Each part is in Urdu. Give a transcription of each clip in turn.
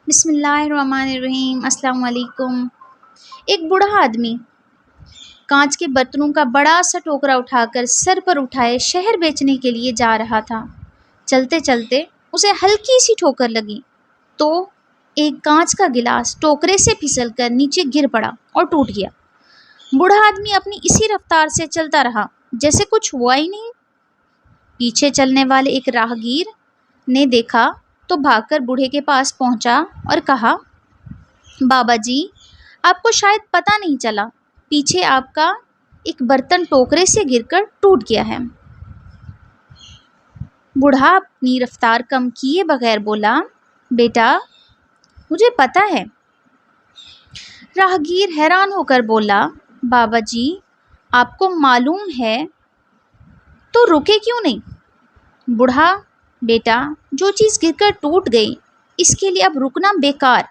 بسم اللہ الرحمن الرحیم۔ السلام علیکم۔ ایک بوڑھا آدمی کانچ کے برتنوں کا بڑا سا ٹوکرا اٹھا کر سر پر اٹھائے شہر بیچنے کے لیے جا رہا تھا۔ چلتے چلتے اسے ہلکی سی ٹھوکر لگی تو ایک کانچ کا گلاس ٹوکرے سے پھسل کر نیچے گر پڑا اور ٹوٹ گیا۔ بوڑھا آدمی اپنی اسی رفتار سے چلتا رہا جیسے کچھ ہوا ہی نہیں۔ پیچھے چلنے والے ایک راہگیر نے دیکھا تو بھاگ کر بوڑھے کے پاس پہنچا اور کہا، بابا جی، آپ کو شاید پتہ نہیں چلا، پیچھے آپ کا ایک برتن ٹوکرے سے گر کر ٹوٹ گیا ہے۔ بوڑھا اپنی رفتار کم کیے بغیر بولا، بیٹا مجھے پتہ ہے۔ راہگیر حیران ہو کر بولا، بابا جی آپ کو معلوم ہے تو رکے کیوں نہیں؟ بوڑھا، بیٹا جو چیز گر کر ٹوٹ گئی اس کے لیے اب رکنا بیکار۔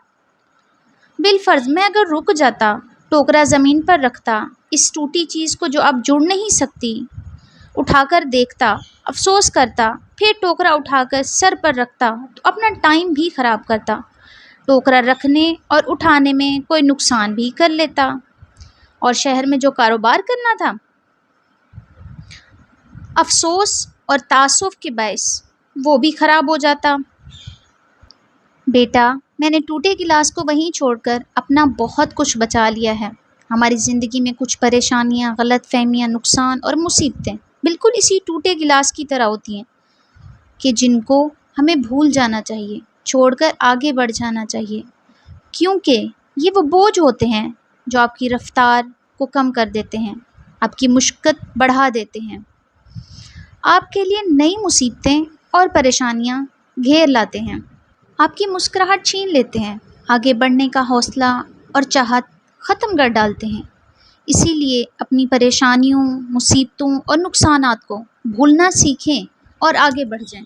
بالفرض میں اگر رک جاتا، ٹوکرا زمین پر رکھتا، اس ٹوٹی چیز کو جو اب جڑ نہیں سکتی اٹھا کر دیکھتا، افسوس کرتا، پھر ٹوکرا اٹھا کر سر پر رکھتا تو اپنا ٹائم بھی خراب کرتا، ٹوکرا رکھنے اور اٹھانے میں کوئی نقصان بھی کر لیتا، اور شہر میں جو کاروبار کرنا تھا افسوس اور تاسف کے باعث وہ بھی خراب ہو جاتا۔ بیٹا میں نے ٹوٹے گلاس کو وہیں چھوڑ کر اپنا بہت کچھ بچا لیا ہے۔ ہماری زندگی میں کچھ پریشانیاں، غلط فہمیاں، نقصان اور مصیبتیں بالکل اسی ٹوٹے گلاس کی طرح ہوتی ہیں کہ جن کو ہمیں بھول جانا چاہیے، چھوڑ کر آگے بڑھ جانا چاہیے، کیونکہ یہ وہ بوجھ ہوتے ہیں جو آپ کی رفتار کو کم کر دیتے ہیں، آپ کی مشقت بڑھا دیتے ہیں، آپ کے لیے نئی مصیبتیں اور پریشانیاں گھیر لاتے ہیں، آپ کی مسکراہٹ چھین لیتے ہیں، آگے بڑھنے کا حوصلہ اور چاہت ختم کر ڈالتے ہیں۔ اسی لیے اپنی پریشانیوں، مصیبتوں اور نقصانات کو بھولنا سیکھیں اور آگے بڑھ جائیں۔